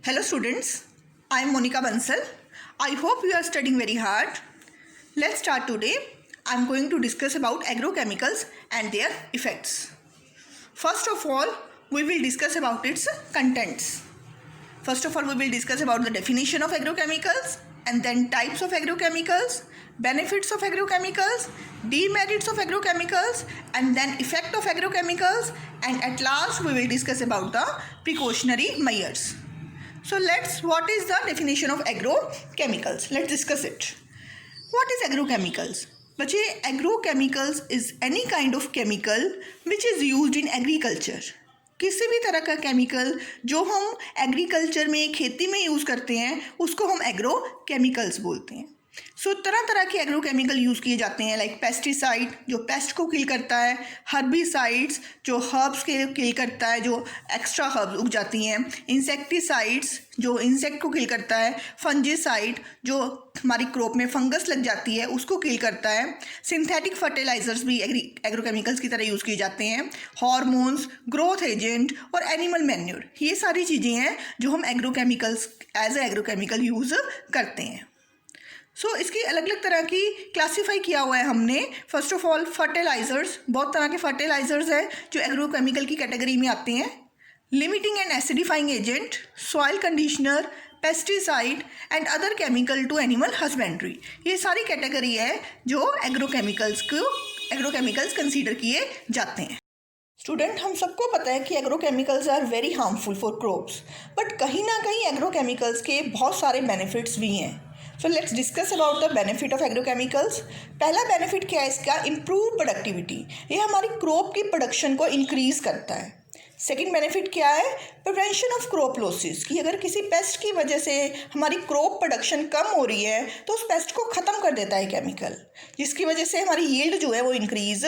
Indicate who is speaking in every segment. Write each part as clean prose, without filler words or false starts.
Speaker 1: Hello students, I am Monica Bansal. I hope you are studying very hard. Let's start today. I am going to discuss about agrochemicals and their effects. First of all, we will discuss about its contents. First of all, we will discuss about the definition of agrochemicals and then types of agrochemicals, benefits of agrochemicals, demerits of agrochemicals, and then effect of agrochemicals, and at last we will discuss about the precautionary measures. So what is the definition of agrochemicals? Let's discuss it. What is agrochemicals? बच्चे, agrochemicals is any kind of chemical which is used in agriculture. किसी भी तरह का chemical जो हम agriculture में खेती में यूज़ करते हैं उसको हम एग्रोकेमिकल्स बोलते हैं. सो तरह तरह के एग्रोकेमिकल यूज़ किए जाते हैं, लाइक पेस्टिसाइड जो पेस्ट को किल करता है, हर्बिसाइड्स जो हर्ब्स के किल करता है, जो एक्स्ट्रा हर्ब्स उग जाती हैं, इंसेक्टिसाइड्स जो इंसेक्ट को किल करता है, फंजीसाइड जो हमारी क्रॉप में फंगस लग जाती है उसको किल करता है, सिंथेटिक फर्टिलाइजर्स भी एग्रोकेमिकल्स की तरह यूज़ किए जाते हैं, हार्मोन्स, ग्रोथ एजेंट और एनिमल मैन्योर, ये सारी चीज़ें हैं जो हम agrochemicals as a agrochemical use करते हैं. सो इसकी अलग अलग तरह की क्लासीफाई किया हुआ है हमने. फर्स्ट ऑफ ऑल फर्टिलाइजर्स, बहुत तरह के फर्टिलाइजर्स हैं जो एग्रोकेमिकल की कैटेगरी में आते हैं. Limiting and acidifying agent, soil conditioner, pesticide and other chemical to animal husbandry, ये सारी कैटेगरी है जो एग्रोकेमिकल्स कंसीडर किए जाते हैं. स्टूडेंट, हम सबको पता है कि agrochemicals are very harmful for crops, but कहीं ना कहीं एग्रोकेमिकल्स के बहुत सारे बेनिफिट्स भी हैं. So let's discuss about the benefit of agrochemicals. पहला बेनिफिट क्या है इसका? इम्प्रूव प्रोडक्टिविटी, ये हमारी क्रॉप की प्रोडक्शन को इंक्रीज करता है. सेकेंड बेनिफिट क्या है? प्रिवेंशन ऑफ क्रॉप लॉसेस, कि अगर किसी पेस्ट की वजह से हमारी क्रॉप प्रोडक्शन कम हो रही है तो उस पेस्ट को ख़त्म कर देता है केमिकल, जिसकी वजह से हमारी यील्ड जो है वो इंक्रीज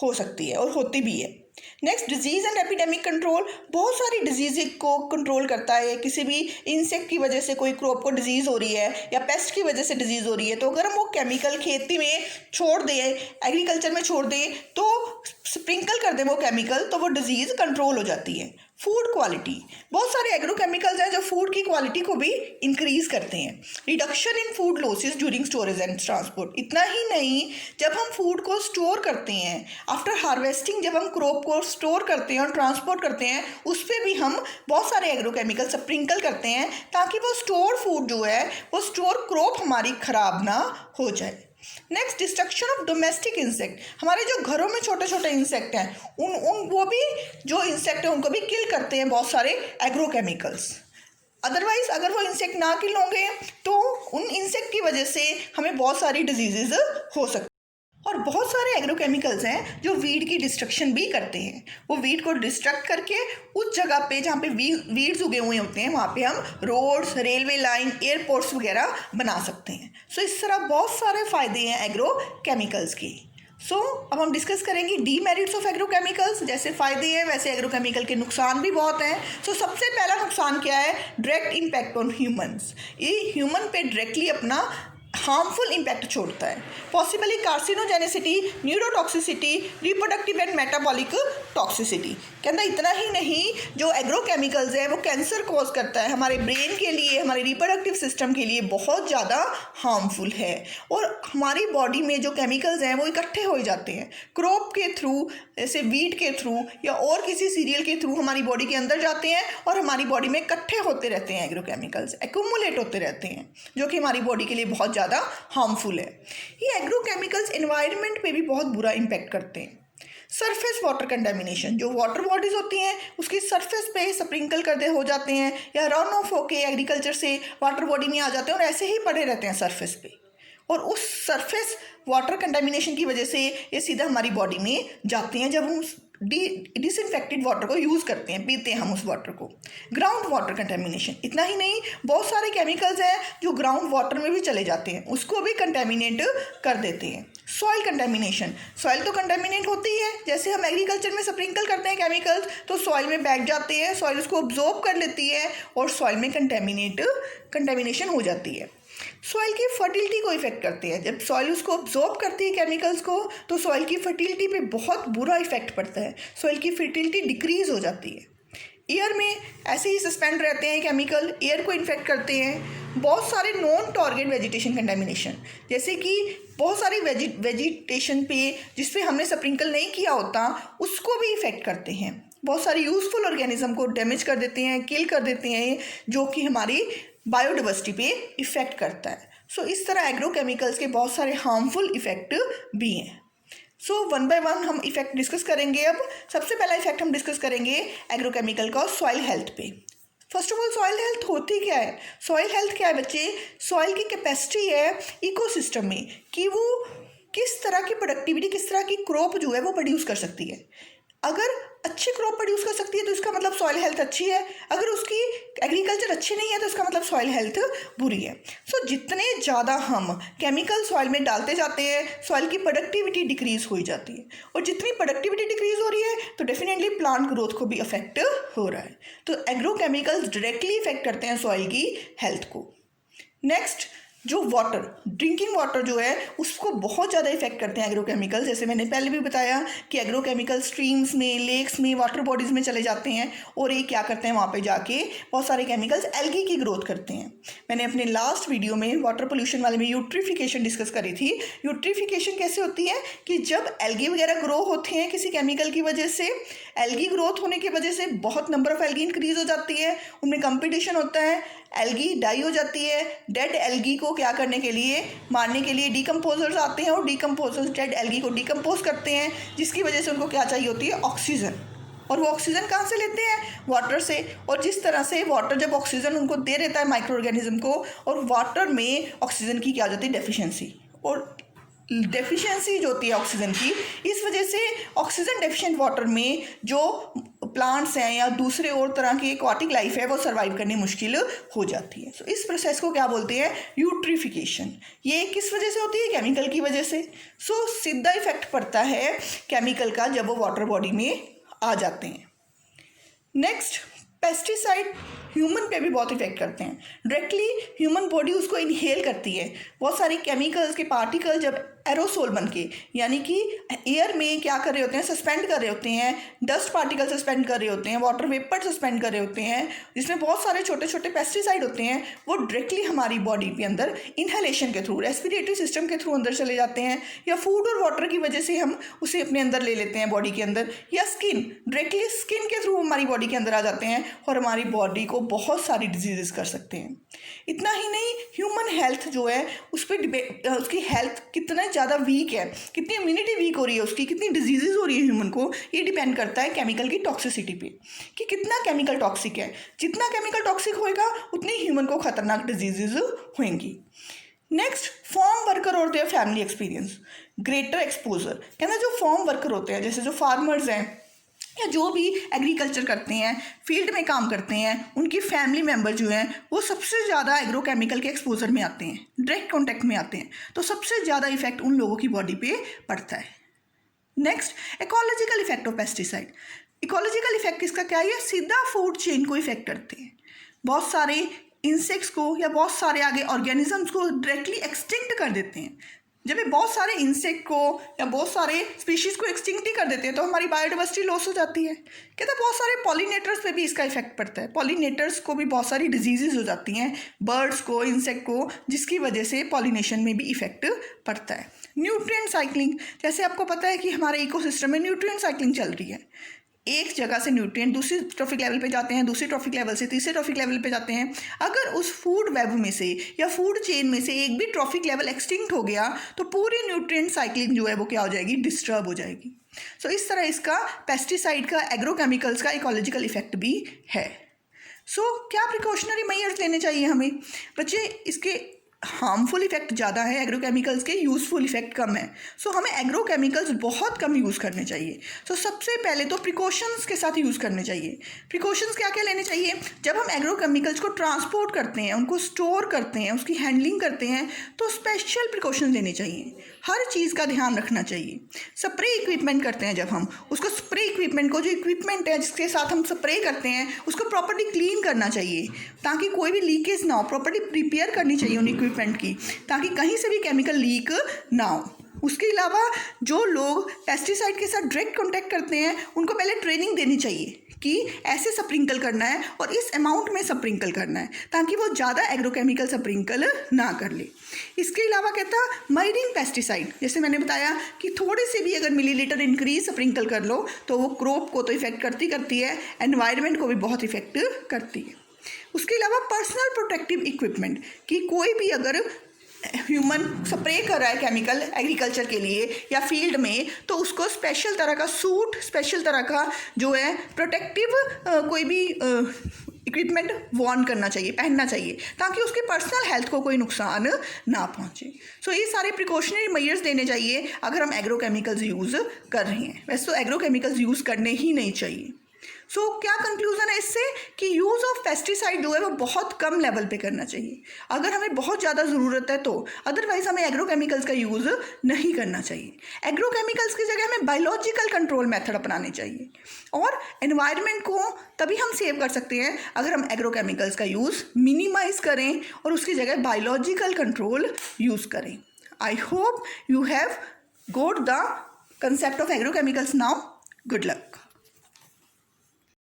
Speaker 1: हो सकती है और होती भी है. Next, disease and epidemic control, बहुत सारी डिजीज़ को कंट्रोल करता है. किसी भी इंसेक्ट की वजह से कोई क्रॉप को डिजीज़ हो रही है या पेस्ट की वजह से डिजीज़ हो रही है, तो अगर हम वो केमिकल खेती में छोड़ दें, एग्रीकल्चर में छोड़ दें, तो स्प्रिंकल कर दें वो केमिकल, तो वो डिजीज़ कंट्रोल हो जाती है. फूड क्वालिटी, बहुत सारे एग्रोकेमिकल्स हैं जो फूड की क्वालिटी को भी इंक्रीज़ करते हैं. Reduction in food losses during storage and transport, इतना ही नहीं, जब हम फूड को स्टोर करते हैं आफ्टर हार्वेस्टिंग, जब हम क्रॉप को स्टोर करते हैं और ट्रांसपोर्ट करते हैं, उस पर भी हम बहुत सारे एग्रोकेमिकल स्प्रिंकल करते हैं ताकि वो स्टोर फूड जो है, वो स्टोर क्रॉप हमारी ख़राब ना हो जाए. Next, destruction of domestic insect, हमारे जो घरों में छोटे छोटे इंसेक्ट हैं वो भी जो इंसेक्ट हैं उनको भी किल करते हैं बहुत सारे एग्रोकेमिकल्स. अदरवाइज अगर वो इंसेक्ट ना किल होंगे तो उन इंसेक्ट की वजह से हमें बहुत सारी डिजीजेज हो सकती हैं. और बहुत सारे एग्रोकेमिकल्स हैं जो वीड की डिस्ट्रक्शन भी करते हैं. वो वीड को डिस्ट्रक्ट करके उस जगह पे जहाँ पे वीड्स उगे हुए होते हैं वहाँ पे हम रोड्स, रेलवे लाइन, एयरपोर्ट्स वगैरह बना सकते हैं. सो इस तरह बहुत सारे फ़ायदे हैं एग्रोकेमिकल्स के. अब हम डिस्कस करेंगे डीमेरिट्स ऑफ एग्रोकेमिकल्स. जैसे फ़ायदे हैं वैसे एग्रोकेमिकल के नुकसान भी बहुत हैं. सबसे पहला नुकसान क्या है? डायरेक्ट इम्पैक्ट ऑन ह्यूमन्स, ये ह्यूमन पे डायरेक्टली अपना हार्मफुल इम्पैक्ट छोड़ता है. Possibly carcinogenicity, neurotoxicity, reproductive and metabolic toxicity. कहना इतना ही नहीं, जो एग्रोकेमिकल्स है वो कैंसर कॉज करता है, हमारे ब्रेन के लिए, हमारे रिप्रोडक्टिव सिस्टम के लिए बहुत ज़्यादा हार्मफुल है. और हमारी बॉडी में जो केमिकल्स हैं वो इकट्ठे हो जाते हैं क्रॉप के थ्रू, जैसे वीट के थ्रू या और किसी सीरियल के थ्रू हमारी बॉडी के अंदर जाते हैं और हमारी बॉडी में इकट्ठे होते रहते हैं. एग्रोकेमिकल्स एक्यूमुलेट होते रहते हैं जो कि हमारी बॉडी के लिए बहुत ज़्यादा हार्मफुल है. ये एग्रोकेमिकल्स एनवायरनमेंट पे भी बहुत बुरा इम्पैक्ट करते हैं. सरफेस वाटर कंटेमिनेशन, जो वाटर बॉडीज़ होती हैं उसकी सरफेस पे स्प्रिंकल कर दे हो जाते हैं या रन ऑफ होके एग्रीकल्चर से वाटर बॉडी में आ जाते हैं और ऐसे ही पड़े रहते हैं सरफेस पे. और उस सरफेस वाटर कंटेमिनेशन की वजह से ये सीधा हमारी बॉडी में जाते हैं जब हम डिसइंफेक्टेड वाटर को यूज़ करते हैं, पीते हैं हम उस वाटर को. ग्राउंड वाटर कंटेमिनेशन, इतना ही नहीं, बहुत सारे केमिकल्स हैं जो ग्राउंड वाटर में भी चले जाते हैं, उसको भी कंटेमिनेट कर देते हैं. सॉइल कंटेमिनेशन, सॉइल तो कंटेमिनेट होती है, जैसे हम एग्रीकल्चर में स्प्रिंकल करते हैं केमिकल्स तो सॉइल में बैठ जाते हैं, सॉइल उसको ऑब्जॉर्ब कर लेती है और सॉइल में कंटेमिनेशन हो जाती है. सॉइल की फर्टिलिटी को इफेक्ट करते हैं. जब सॉइल उसको ऑब्जॉर्ब करती है केमिकल्स को तो सॉइल की फर्टिलिटी पे बहुत बुरा इफेक्ट पड़ता है, सॉइल की फर्टिलिटी डिक्रीज हो जाती है. एयर में ऐसे ही सस्पेंड रहते हैं केमिकल, एयर को इन्फेक्ट करते हैं। बहुत सारे नॉन टारगेट वेजिटेशन कंटेमिनेशन, जैसे कि बहुत सारी वेजिटेशन पे जिस पे हमने स्प्रिंकल नहीं किया होता उसको भी इफ़ेक्ट करते हैं। बहुत सारी यूज़फुल ऑर्गेनिज्म को डैमेज कर देते हैं, किल कर देते हैं, जो कि हमारी बायोडाइवर्सिटी पे इफ़ेक्ट करता है। सो इस तरह एग्रोकेमिकल्स के बहुत सारे हार्मफुल इफ़ेक्ट भी हैं। सो वन बाय वन हम इफ़ेक्ट डिस्कस करेंगे। अब सबसे पहला इफ़ेक्ट हम डिस्कस करेंगे एग्रोकेमिकल का सॉइल हेल्थ पे। First of all soil health होती क्या है? सॉइल हेल्थ क्या है बच्चे? सॉइल की कैपेसिटी है इकोसिस्टम में कि वो किस तरह की प्रोडक्टिविटी, किस तरह की क्रॉप जो है वो प्रोड्यूस कर सकती है। अगर अच्छी क्रॉप प्रोड्यूस कर सकती है तो इसका मतलब सॉइल हेल्थ अच्छी है। अगर उसकी एग्रीकल्चर अच्छी नहीं है तो इसका मतलब सॉइल हेल्थ बुरी है। सो जितने ज़्यादा हम केमिकल सॉइल में डालते जाते हैं, सॉइल की प्रोडक्टिविटी डिक्रीज हो जाती है, और जितनी प्रोडक्टिविटी डिक्रीज हो रही है तो डेफिनेटली प्लांट ग्रोथ को भी अफेक्ट हो रहा है। तो एग्रोकेमिकल्स डायरेक्टली इफेक्ट करते हैं सॉइल की हेल्थ को। नेक्स्ट, जो वाटर, ड्रिंकिंग वाटर जो है उसको बहुत ज़्यादा इफेक्ट करते हैं एग्रोकेमिकल। जैसे मैंने पहले भी बताया कि एग्रोकेमिकल स्ट्रीम्स में, लेक्स में, वाटर बॉडीज़ में चले जाते हैं और ये क्या करते हैं, वहाँ पे जाके बहुत सारे केमिकल्स एल्गी की ग्रोथ करते हैं। मैंने अपने लास्ट वीडियो में वाटर पोल्यूशन वाले में यूट्रिफिकेशन डिस्कस करी थी। यूट्रिफिकेशन कैसे होती है कि जब एल्गी वगैरह ग्रो होते हैं किसी केमिकल की वजह से, एल्गी ग्रोथ होने की वजह से बहुत नंबर ऑफ एल्गी इंक्रीज हो जाती है, उनमें कंपटीशन होता है, एल्गी डाई हो जाती है। डेड एल्गी को क्या करने के लिए, मारने के लिए डीकम्पोजर्स आते हैं और डीकम्पोजर्स डेड एल्गी को डीकम्पोज करते हैं, जिसकी वजह से उनको क्या चाहिए होती है, ऑक्सीजन। और वो ऑक्सीजन कहाँ से लेते हैं? वाटर से। और जिस तरह से वाटर जब ऑक्सीजन उनको दे देता है माइक्रो ऑर्गेनिज्म को, और वाटर में ऑक्सीजन की क्या हो जाती है, डेफिशिएंसी। और डेफिशिएंसी जो होती है ऑक्सीजन की, इस वजह से ऑक्सीजन डेफिशिएंट वाटर में जो प्लांट्स हैं या दूसरे और तरह की एक्वाटिक लाइफ है वो सर्वाइव करनी मुश्किल हो जाती है। सो इस प्रोसेस को क्या बोलते हैं, यूट्रिफिकेशन। ये किस वजह से होती है, केमिकल की वजह से। सो सीधा इफेक्ट पड़ता है केमिकल का जब वो वाटर बॉडी में आ जाते हैं। नेक्स्ट, पेस्टिसाइड ह्यूमन पे भी बहुत इफेक्ट करते हैं। डायरेक्टली ह्यूमन बॉडी उसको इनहेल करती है। बहुत सारी केमिकल्स के पार्टिकल जब एरोसोल बन के, यानी कि एयर में क्या कर रहे होते हैं, सस्पेंड कर रहे होते हैं, डस्ट पार्टिकल सस्पेंड कर रहे होते हैं, वाटर वेपर सस्पेंड कर रहे होते हैं, जिसमें बहुत सारे छोटे छोटे पेस्टिसाइड होते हैं, वो डायरेक्टली हमारी बॉडी के अंदर इनहेलेशन के थ्रू, रेस्पिरेटरी सिस्टम के थ्रू अंदर चले जाते हैं, या फूड और वाटर की वजह से हम उसे अपने अंदर ले लेते हैं बॉडी के अंदर, या स्किन, डायरेक्टली स्किन के थ्रू हमारी बॉडी के अंदर आ जाते हैं और हमारी बॉडी को बहुत सारी डिजीजेस कर सकते हैं। इतना ही नहीं, ह्यूमन हेल्थ जो है उस पर उसकी हेल्थ कितना ज़्यादा वीक है, कितनी इम्यूनिटी वीक हो रही है उसकी, कितनी डिजीजेज हो रही है ह्यूमन को, ये डिपेंड करता है केमिकल की टॉक्सिसिटी पे, कि कितना केमिकल टॉक्सिक है। जितना केमिकल टॉक्सिक होएगा उतनी ह्यूमन को खतरनाक डिजीजेज होंगी। नेक्स्ट, फॉर्म वर्कर और their family experience, greater exposure. कहना जो फॉर्म वर्कर होते हैं, जैसे जो फार्मर्स हैं या जो भी एग्रीकल्चर करते हैं, फील्ड में काम करते हैं, उनकी फैमिली मेम्बर जो हैं वो सबसे ज़्यादा एग्रोकेमिकल के एक्सपोजर में आते हैं, डायरेक्ट कॉन्टैक्ट में आते हैं, तो सबसे ज़्यादा इफेक्ट उन लोगों की बॉडी पे पड़ता है। Next, ecological effect of pesticide. Ecological effect इसका क्या है, सीधा फूड चेन को इफेक्ट करते हैं। बहुत सारे इंसेक्ट्स को या बहुत सारे आगे ऑर्गेनिजम्स को डायरेक्टली एक्सटिंक्ट कर देते हैं। जब ये बहुत सारे इंसेक्ट को या बहुत सारे स्पीशीज़ को एक्सटिंक्ट ही कर देते हैं तो हमारी बायोडाइवर्सिटी लॉस हो जाती है। कहते हैं बहुत सारे पॉलिनेटर्स पे भी इसका इफेक्ट पड़ता है, पॉलिनेटर्स को भी बहुत सारी डिजीजेज हो जाती हैं, बर्ड्स को, इंसेक्ट को, जिसकी वजह से पॉलिनेशन में भी इफेक्ट पड़ता है। न्यूट्रिएंट साइक्लिंग, जैसे आपको पता है कि हमारे इकोसिस्टम में न्यूट्रिएंट साइक्लिंग चल रही है। एक जगह से न्यूट्रिएंट दूसरी ट्रॉफिक लेवल पे जाते हैं, दूसरी ट्रॉफिक लेवल से तीसरे ट्रॉफिक लेवल पे जाते हैं। अगर उस फूड वेब में से या फूड चेन में से एक भी ट्रॉफिक लेवल एक्सटिंक्ट हो गया तो पूरी न्यूट्रिएंट साइक्लिंग जो है वो क्या हो जाएगी, डिस्टर्ब हो जाएगी। सो इस तरह इसका पेस्टिसाइड का, एग्रोकेमिकल्स का इकोलॉजिकल इफेक्ट भी है। सो क्या प्रिकॉशनरी मेजर्स लेने चाहिए हमें बच्चे? इसके हार्मफुल इफेक्ट ज़्यादा है एग्रोकेमिकल्स के, यूज़फुल इफेक्ट कम है। सो हमें एग्रोकेमिकल्स बहुत कम यूज़ करने चाहिए। सो सबसे पहले तो प्रिकॉशंस के साथ यूज़ करने चाहिए। प्रिकॉशंस क्या क्या लेने चाहिए? जब हम एग्रोकेमिकल्स को ट्रांसपोर्ट करते हैं, उनको स्टोर करते हैं, उसकी हैंडलिंग करते हैं, तो स्पेशल प्रिकॉशन लेने चाहिए। हर चीज़ का ध्यान रखना चाहिए। स्प्रे इक्विपमेंट करते हैं जब हम, उसको स्प्रे इक्विपमेंट को, जो इक्विपमेंट है जिसके साथ हम स्प्रे करते हैं, उसको प्रॉपर्ली क्लीन करना चाहिए ताकि कोई भी लीकेज ना हो। प्रॉपर्ली प्रिपेयर करनी चाहिए उन इक्विपमेंट की ताकि कहीं से भी केमिकल लीक ना हो। उसके अलावा जो लोग पेस्टिसाइड के साथ डायरेक्ट कांटेक्ट करते हैं उनको पहले ट्रेनिंग देनी चाहिए कि ऐसे स्प्रिंकल करना है और इस अमाउंट में स्प्रिंकल करना है ताकि वो ज़्यादा एग्रोकेमिकल स्प्रिंकल ना कर ले। इसके अलावा कहता माइरिंग पेस्टिसाइड, जैसे मैंने बताया कि थोड़े से भी अगर मिलीलीटर इंक्रीज स्प्रिंकल कर लो तो वो क्रॉप को तो इफेक्ट करती है, एनवायरनमेंट को भी बहुत इफेक्ट करती है। उसके अलावा पर्सनल प्रोटेक्टिव इक्विपमेंट, कि कोई भी अगर ह्यूमन स्प्रे कर रहा है केमिकल एग्रीकल्चर के लिए या फील्ड में, तो उसको स्पेशल तरह का सूट, स्पेशल तरह का जो है प्रोटेक्टिव कोई भी इक्विपमेंट वॉर्न करना चाहिए, पहनना चाहिए, ताकि उसके पर्सनल हेल्थ को कोई नुकसान ना पहुंचे। सो ये सारे प्रिकॉशनरी मेजर्स लेने चाहिए अगर हम एग्रोकेमिकल्स यूज़ कर रहे हैं। वैसे तो एग्रोकेमिकल्स यूज़ करने ही नहीं चाहिए। सो क्या कंक्लूजन है इससे कि यूज़ ऑफ पेस्टिसाइड जो है वो बहुत कम लेवल पे करना चाहिए अगर हमें बहुत ज़्यादा ज़रूरत है तो, अदरवाइज हमें एग्रोकेमिकल्स का यूज़ नहीं करना चाहिए। एग्रोकेमिकल्स की जगह हमें बायोलॉजिकल कंट्रोल मेथड अपनाने चाहिए और एनवायरनमेंट को तभी हम सेव कर सकते हैं अगर हम एग्रोकेमिकल्स का यूज़ मिनिमाइज करें और उसकी जगह बायोलॉजिकल कंट्रोल यूज़ करें। I hope you have got the concept of agrochemicals now. Good luck.